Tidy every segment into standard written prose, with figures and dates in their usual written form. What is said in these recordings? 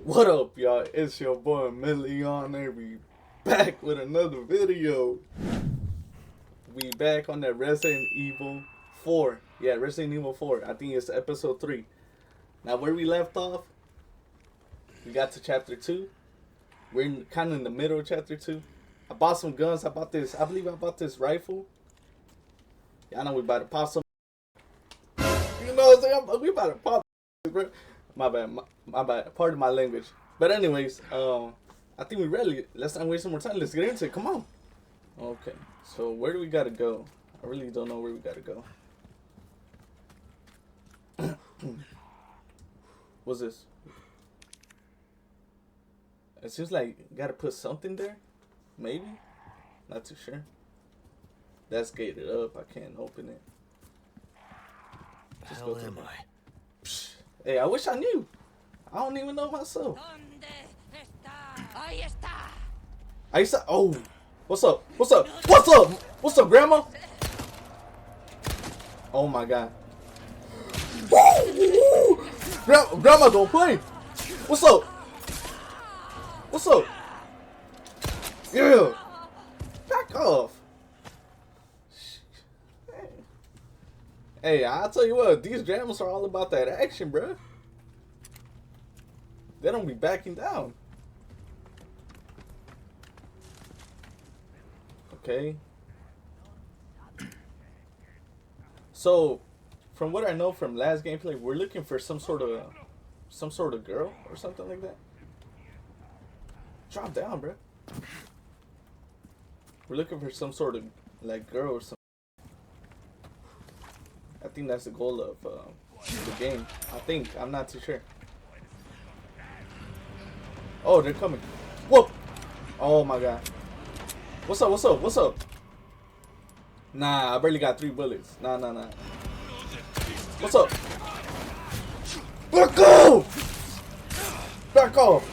What up, y'all? It's your boy Million, and we back with another video. We back on that Resident Evil 4. Yeah, Resident Evil 4. I think it's episode 3. Now, where we left off, we got to chapter 2. We're kind of in the middle of chapter 2. I bought some guns. I believe I bought this rifle. Y'all know we about to pop some. You know what I'm saying? We about to pop, bro. My bad. Pardon my language. But anyways, I think we're ready. Let's not waste some more time. Let's get into it. Come on. Okay. So where do we gotta go? I really don't know where we gotta go. What's this? It seems like you gotta put something there. Maybe? Not too sure. That's gated up. I can't open it. Just Hell am I? Psh. Hey, I wish I knew. I don't even know myself. I used to, oh, what's up? What's up? What's up? What's up, Grandma? Oh my God. Grandma don't play. What's up? What's up? Yeah. Back off. Hey, I'll tell you what, these grandmas are all about that action, bruh. They don't be backing down. Okay. So, from what I know from last gameplay, we're looking for some sort of girl or something like that. Drop down, bruh. We're looking for some sort of like girl or something. I think that's the goal of the game. I think. I'm not too sure. Oh, they're coming. Whoa! Oh my God. What's up? What's up? What's up? Nah, I barely got 3 bullets. Nah. What's up? Back off! Back off!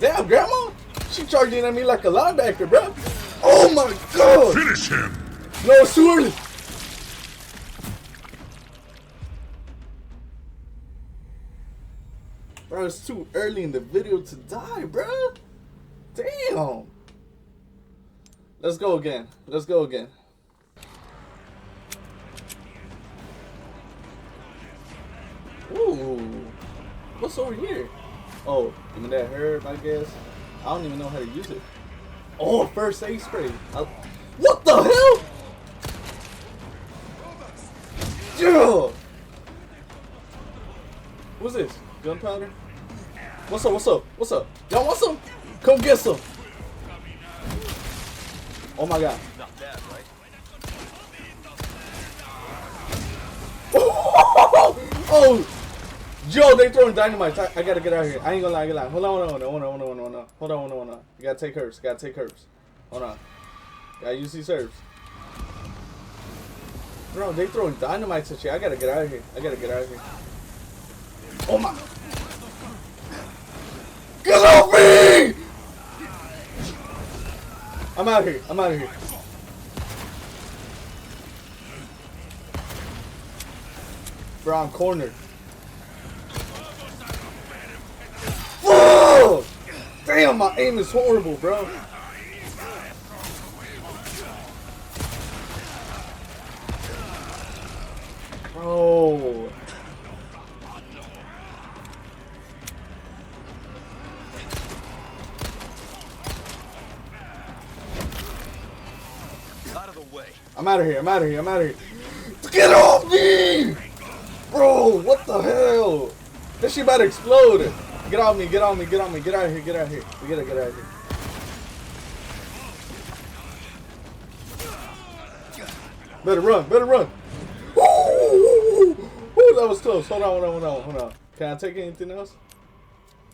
Damn, Grandma! She charging at me like a linebacker, bro. Oh my God! Finish him! No, it's too early. Bro, it's too early in the video to die, bro. Damn. Let's go again. Let's go again. Ooh. What's over here? Oh, give me that herb, I guess. I don't even know how to use it. Oh, first aid spray. What the hell? Yeah. What's this? Gunpowder? What's up? What's up? What's up? Y'all want some? Come get some. Oh my God. Not bad, right? Oh, Joe, they throwing dynamite. I gotta get out of here. I ain't gonna lie. Hold on. You gotta take herbs. Hold on. Gotta use these herbs. Bro, they throwing dynamite at you. I gotta get out of here. Oh my. Get off me! I'm out of here. Bro, I'm cornered. Whoa! Damn, my aim is horrible, bro. Bro. Out of the way. I'm out of here. Get off me! Bro, what the hell? This shit about to explode. Get off me. Get out of here. We gotta get out of here. Better run. Ooh, that was close. Hold on. Can I take anything else?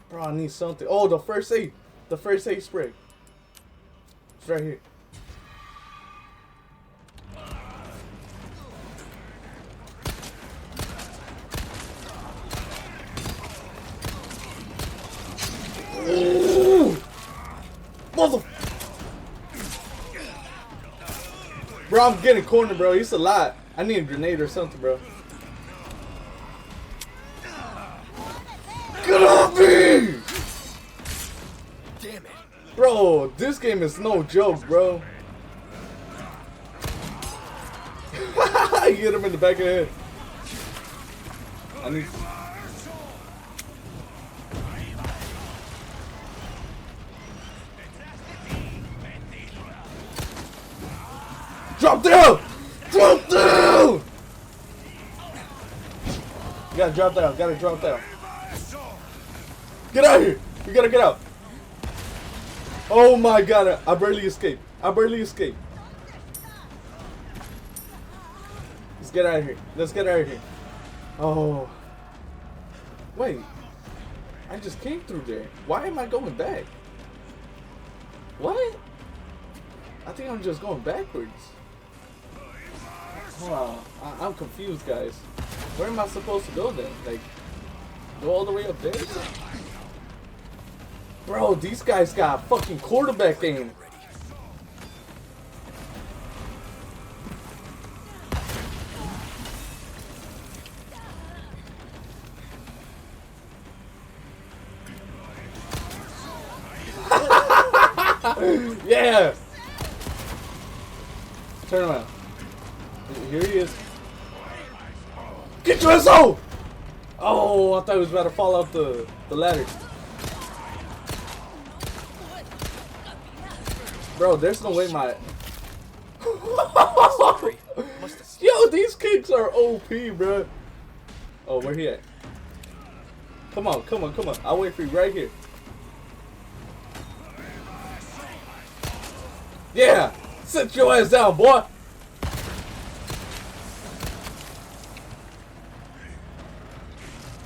Bro, I need something. Oh, the first aid spray. It's right here. Ooh, mother. Bro, I'm getting cornered, bro. He's a lot. I need a grenade or something, bro. Bro, this game is no joke, bro. I hit him in the back of the head. I need. Drop down! Drop down! You gotta drop down, gotta drop down. Get out of here! We gotta get out. Oh my god, I barely escaped. I barely escaped. Let's get out of here. Let's get out of here. Oh. Wait. I just came through there. Why am I going back? What? I think I'm just going backwards. Hold on. I'm confused, guys. Where am I supposed to go then? Like, go all the way up there? Bro, these guys got fucking quarterback aim. Yeah! Turn around. Here he is. Get your ass out! Oh, I thought he was about to fall off the ladder. Bro, there's no way my... Yo, these kicks are OP, bro. Oh, where he at? Come on, come on, come on. I'll wait for you right here. Yeah! Sit your ass down, boy!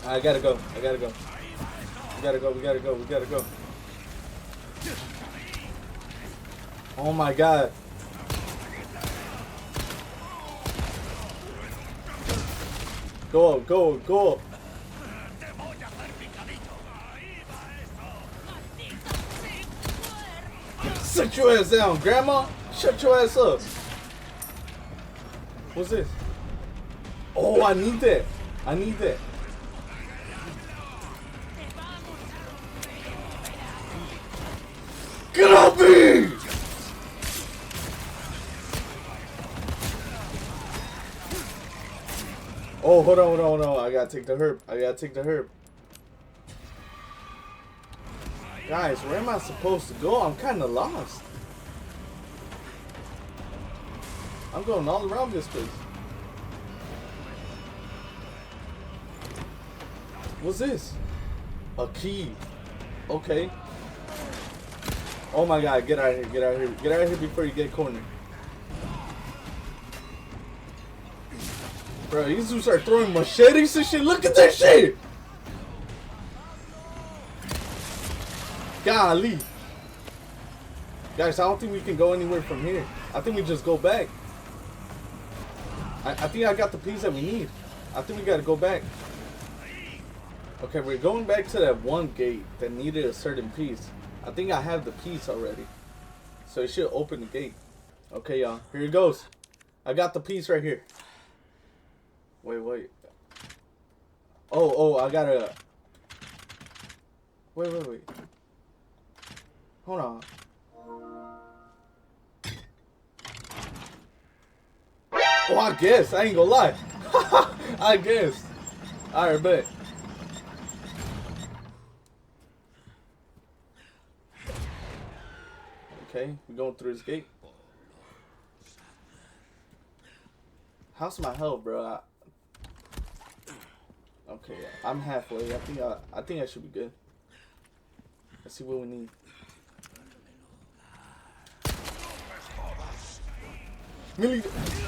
I gotta go. I gotta go. We gotta go. We gotta go. We gotta go. Oh my god. Go up, go up, go up. Sit your ass down, Grandma. Shut your ass up. What's this? Oh, I need that. I need that. Get off me! Oh, hold on, hold on, hold on. I gotta take the herb. I gotta take the herb. Guys, where am I supposed to go? I'm kind of lost. I'm going all around this place. What's this? A key. Okay. Oh my god, get out of here, get out of here. Get out of here before you get cornered. Bro, these dudes are throwing machetes and shit. Look at this shit! Golly. Guys, I don't think we can go anywhere from here. I think we just go back. I think I got the piece that we need. I think we gotta go back. Okay, we're going back to that one gate that needed a certain piece. I think I have the piece already. So it should open the gate. Okay, y'all. Here it goes. I got the piece right here. Wait. Oh, I gotta... Wait. Hold on. Oh, I guess. I ain't gonna lie. I guess. Alright, bet. Okay, we're going through this gate. How's my health, bro? Okay, I'm halfway. I think I should be good. Let's see what we need.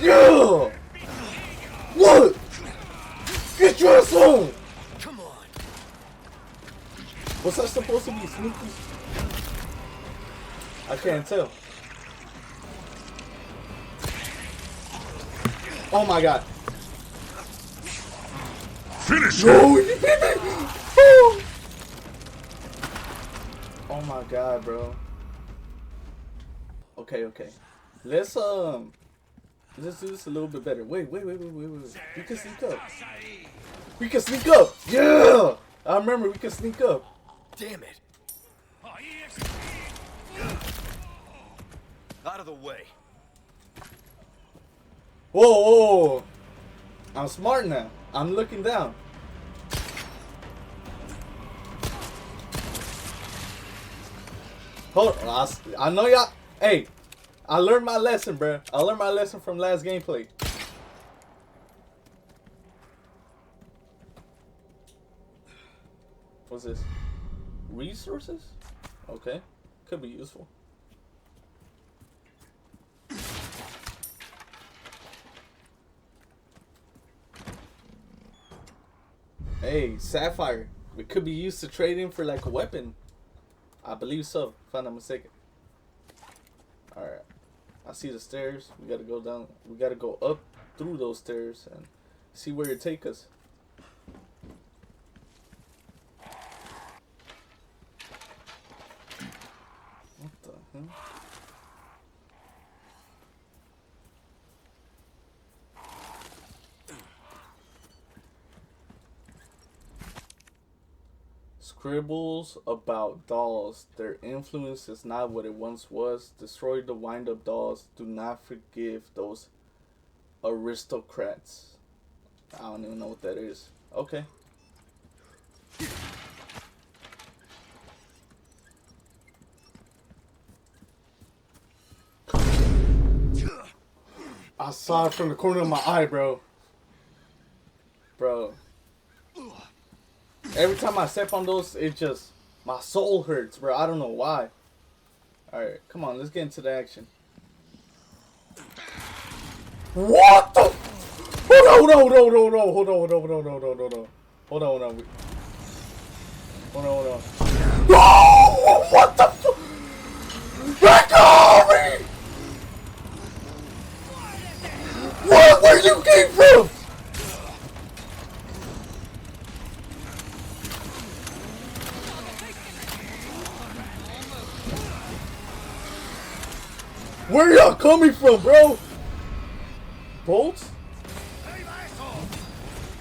Yeah! What? Get your ass on! Come on. Was that supposed to be sneaky? I can't tell. Oh my god. Finish no, it! Oh my god, bro. Okay. Let's do this a little bit better. Wait. We can sneak up. We can sneak up. Yeah! I remember we can sneak up. Damn it. Out of the way. Whoa, whoa, whoa. I'm smart now. I'm looking down. Hold on. I know y'all. Hey, I learned my lesson, bro. I learned my lesson from last gameplay. What's this? Resources? Okay. Could be useful. Hey, sapphire. It could be used to trade in for like a weapon. I believe so, if I'm not mistaken. Alright. I see the stairs. We gotta go down. We gotta go up through those stairs and see where it takes us. What the hell? Scribbles about dolls. Their influence is not what it once was. Destroy the wind-up dolls. Do not forgive those aristocrats. I don't even know what that is. Okay. I saw it from the corner of my eye, bro. Bro. Every time I step on those, it just, my soul hurts, bro. I don't know why. Alright, come on, let's get into the action. What the? Hold on. Oh, what the fuck? Back off me! What? Where you came from? Where y'all coming from, bro? Bolts?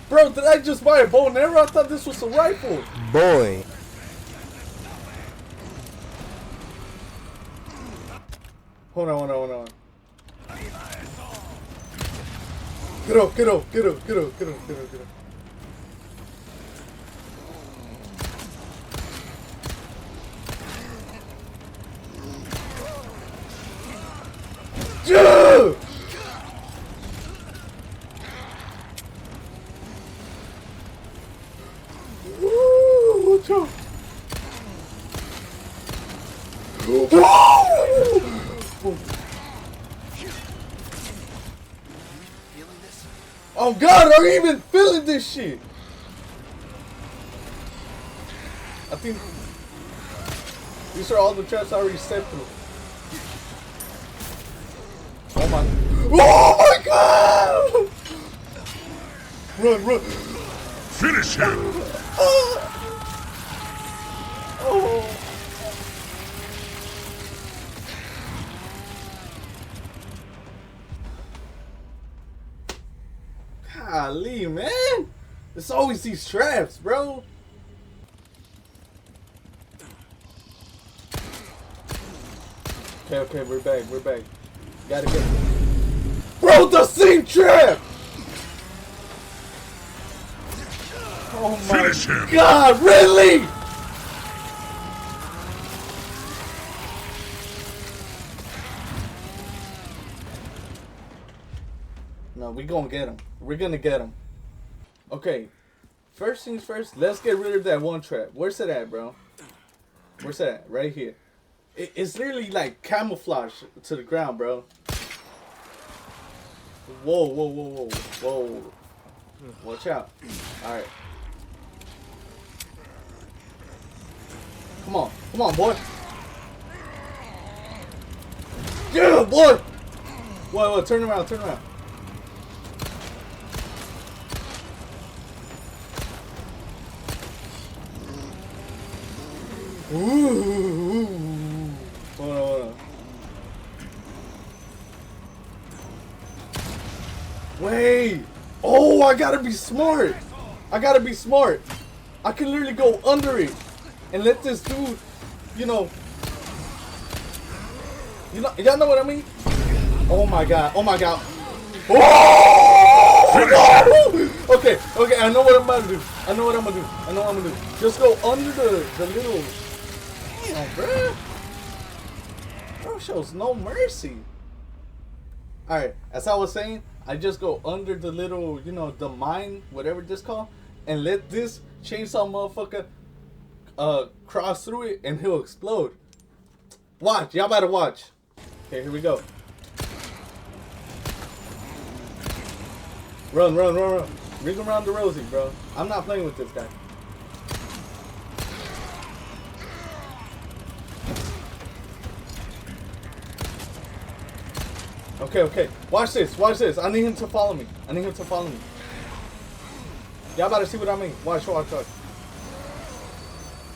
Bro, did I just buy a bow and arrow? I thought this was a rifle. Boy. Hold on. Get up. Yeah! Woo, watch out. Oh God, are you even feeling this shit? I think these are all the traps I already set through. Oh my God! Run! Finish him! Oh. Golly, man! There's always these traps, bro. Okay, we're back. Gotta get. Bro, the same trap! Oh my God, really? No, we gonna get him. We're gonna get him. Okay, first things first, let's get rid of that one trap. Where's it at, bro? Where's it at? Right here. It's literally like camouflage to the ground, bro. Whoa. Watch out. Alright. Come on, boy. Yeah, boy. Whoa, turn around. Ooh. Hold on. Wait. Oh, I gotta be smart. I can literally go under it and let this dude, you know. You know, y'all know what I mean? Oh my god. Oh my god. Oh! Okay, okay. I know what I'm about to do. I know what I'm gonna do. I know what I'm gonna do. Just go under the little. Damn, bro. Bro shows no mercy. All right. As I was saying, I just go under the little, you know, the mine, whatever this called, and let this chainsaw motherfucker cross through it, and he'll explode. Watch, y'all better watch. Okay, here we go. Run, run, run, run. Ring around the rosy, bro. I'm not playing with this guy. Okay, okay. Watch this, watch this. I need him to follow me. I need him to follow me. Y'all about to see what I mean. Watch, watch, watch.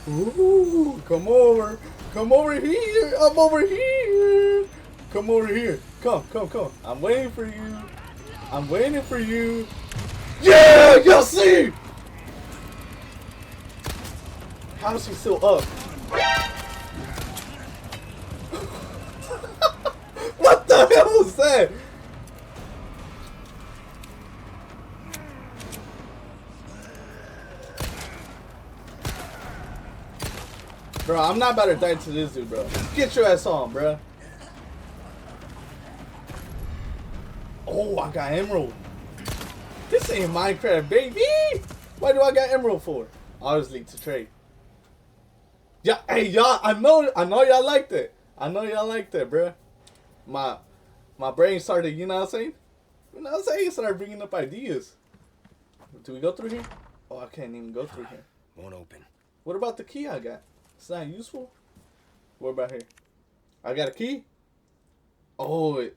Ooh, come over. Come over here. I'm over here. Come over here. Come, come, come. I'm waiting for you. I'm waiting for you. Yeah, y'all see? How is he still up? What the hell was that? Bro, I'm not about to die to this dude, bro. Get your ass on, bro. Oh, I got emerald. This ain't Minecraft, baby. Why do I got emerald for? Obviously to trade. Yeah, hey y'all, I know y'all like that. I know y'all like that, bro. My brain started, you know what I'm saying? You know what I'm saying? Started bringing up ideas. Do we go through here? Oh, I can't even go through here. Won't open. What about the key I got? It's not useful. What about here? I got a key. Oh,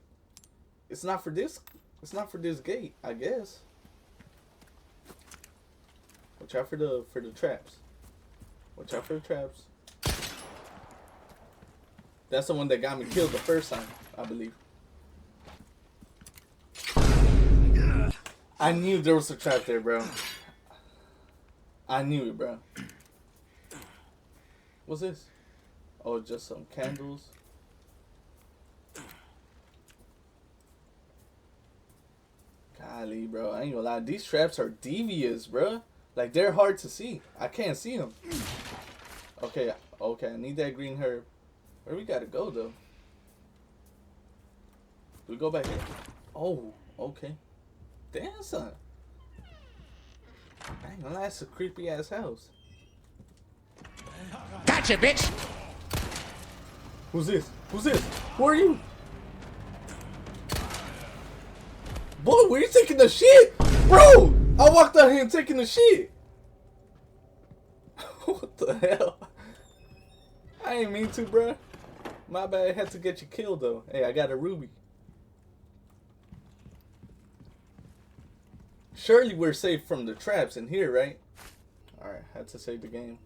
it's not for this. It's not for this gate, I guess. Watch out for the traps. Watch out for the traps. That's the one that got me killed the first time, I believe. I knew there was a trap there, bro. I knew it, bro. What's this? Oh, just some candles. Golly, bro. I ain't gonna lie. These traps are devious, bro. Like, they're hard to see. I can't see them. Okay, okay. I need that green herb. Where we gotta go, though? Do we go back here? Oh, okay. Damn, son. I ain't gonna lie. That's a creepy-ass house. Gotcha, bitch! Who's this? Who's this? Who are you? Boy, where you taking the shit? Bro, I walked out here and taking the shit. What the hell? I ain't mean to, bro. My bad, I had to get you killed, though. Hey, I got a ruby. Surely we're safe from the traps in here, right? Alright, had to save the game.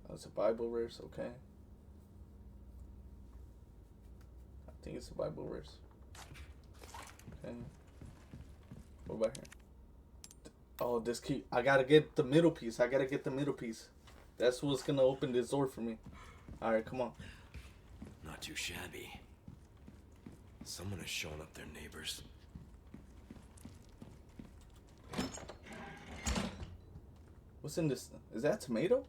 That's a Bible verse, okay. I think it's a Bible verse. Okay. What about here? Oh, this key. I gotta get the middle piece. I gotta get the middle piece. That's what's gonna open this door for me. Alright, come on. Not too shabby. Someone has shown up their neighbors. What's in this? Is that tomato?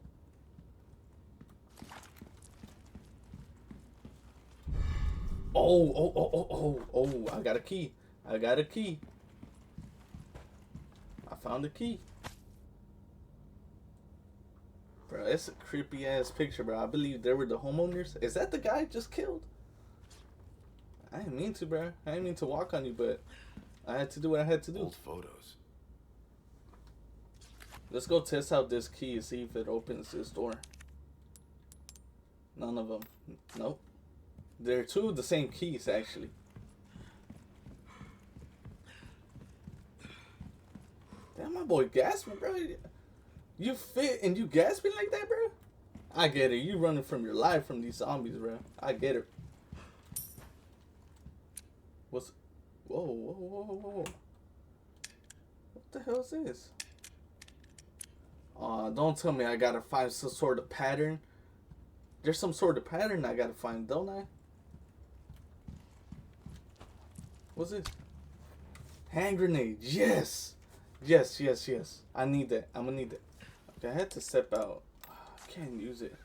Oh, I got a key. I got a key. I found a key. Bro, it's a creepy ass picture, bro. I believe they were the homeowners. Is that the guy I just killed? I didn't mean to, bro. I didn't mean to walk on you, but I had to do what I had to do. Old photos. Let's go test out this key and see if it opens this door. None of them. Nope. They're two of the same keys, actually. Damn, my boy gasping, bro. You fit and you gasping like that, bro? I get it. You running from your life from these zombies, bro. I get it. What's... Whoa, whoa, whoa, whoa. What the hell is this? Don't tell me I gotta find some sort of pattern. There's some sort of pattern I gotta find, don't I? What's it? Hand grenade. Yes. Yes, yes, yes. I need that. I'm gonna need that. Okay, I had to step out. I can't use it.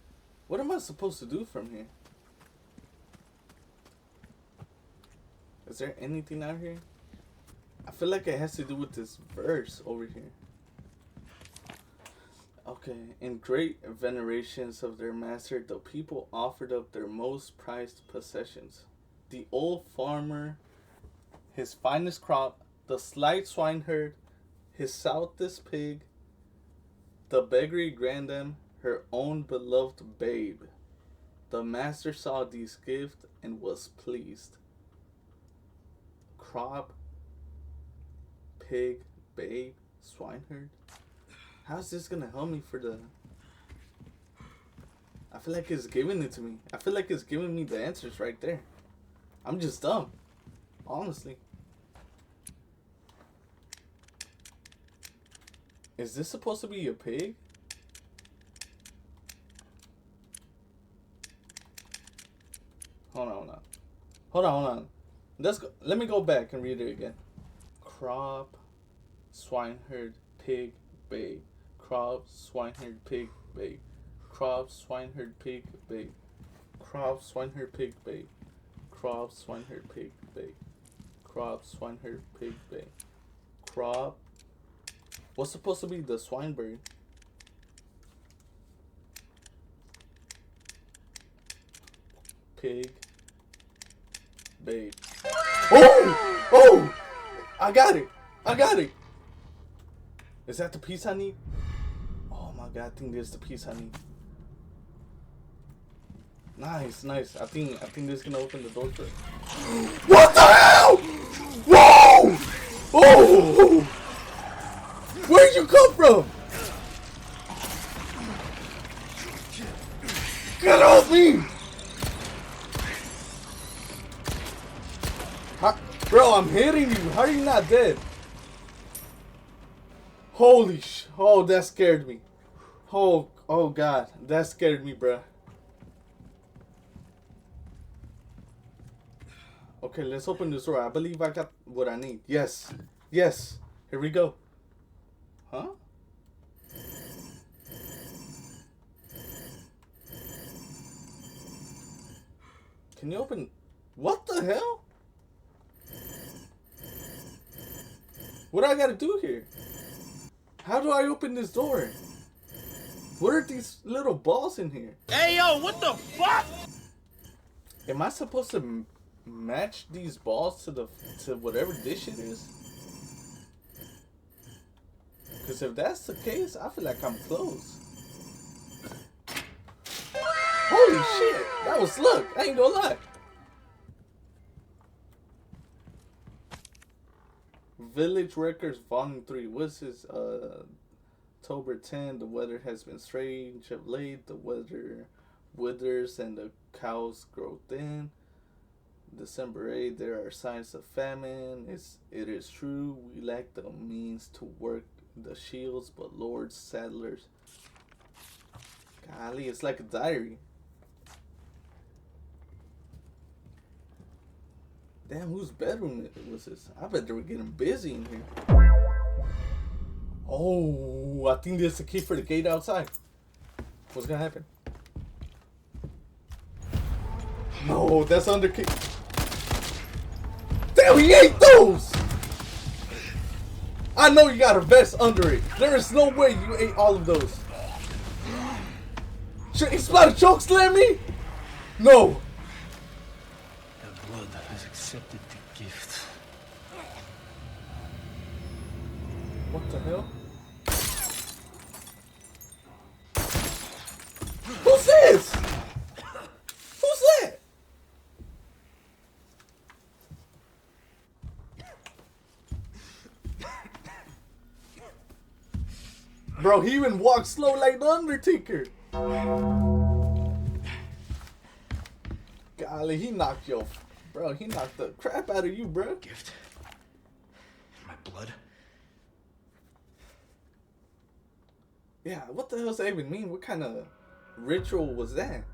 What am I supposed to do from here? Is there anything out here? I feel like it has to do with this verse over here. Okay, in great venerations of their master, the people offered up their most prized possessions. The old farmer, his finest crop, the slight swineherd, his southest pig, the beggarly grandam, her own beloved babe. The master saw these gifts and was pleased. Crop, pig, babe, swineherd. How's this gonna help me for the... I feel like it's giving it to me. I feel like it's giving me the answers right there. I'm just dumb. Honestly. Is this supposed to be a pig? Hold on, hold on. Hold on, hold on. Let's go. Let me go back and read it again. Crop, swineherd, pig, babe. Crop, swineherd, pig, babe. Crop, swineherd, pig, babe. Crop, swineherd, pig, babe. Crop, swineherd, pig, babe. Crop, swineherd, pig, babe. Crop. What's supposed to be the swine bird? Pig. Babe. Oh! Oh! I got it! I got it! Is that the piece I need? Oh my god, I think this is the piece I need. Nice, nice. I think this is gonna open the door for it. What the hell? Whoa! Oh! Where'd you come from? Get off me! Bro, I'm hitting you. How are you not dead? Holy sh! Oh, that scared me. Oh god, that scared me, bro. Okay, let's open this door. I believe I got what I need. Yes, yes. Here we go. Huh? Can you open? What the hell? What do I gotta do here? How do I open this door? What are these little balls in here? Hey yo, what the fuck? Am I supposed to match these balls to whatever dish it is? Because if that's the case, I feel like I'm close. Holy shit! That was luck. I ain't gonna lie. Village Records Volume 3. What's this? October 10. The weather has been strange of late. The weather withers and the cows grow thin. December 8. There are signs of famine. It is true. We lack the means to work the shields, but Lord Sadler's. Golly, it's like a diary. Damn, whose bedroom was this? I bet they were getting busy in here. Oh, I think there's a key for the gate outside. What's gonna happen? No, that's under key. Damn, he ate those! I know you got a vest under it. There is no way you ate all of those. Should he splat a choke slam me? No. Accepted the gift. What the hell? Who's this? Who's that? Bro, he even walks slow like the Undertaker. Golly, he knocked your... Bro, he knocked the crap out of you, bro. Gift? My blood? Yeah, what the hell does that even mean? What kind of ritual was that?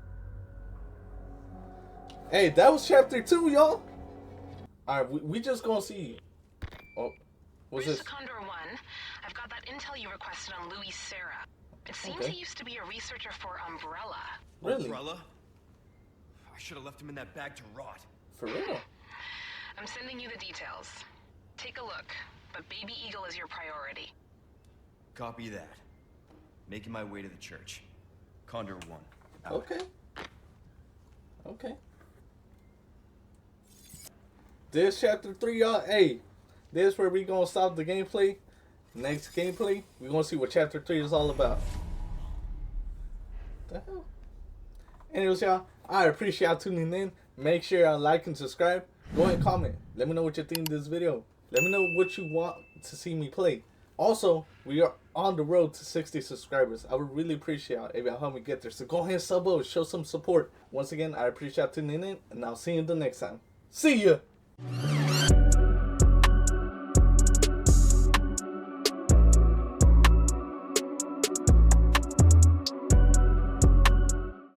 Hey, that was chapter 2, y'all. Alright, we just gonna see. Oh, what's Bridge this? to Condor 1. I've got that intel you requested on Louis Serra. It seems Okay. he used to be a researcher for Umbrella. Really? Umbrella? I should have left him in that bag to rot. For real? I'm sending you the details. Take a look, but Baby Eagle is your priority. Copy that. Making my way to the church. Condor 1. Out. Okay. Okay. This chapter 3, y'all. Hey, this where we gonna stop the gameplay. Next gameplay, we gonna see what chapter 3 is all about. The hell? Anyways, y'all, I appreciate y'all tuning in. Make sure y'all like and subscribe. Go ahead and comment. Let me know what you think of this video. Let me know what you want to see me play. Also, we are on the road to 60 subscribers. I would really appreciate y'all if y'all help me get there. So go ahead and sub up, show some support. Once again, I appreciate y'all tuning in, and I'll see you the next time. See ya!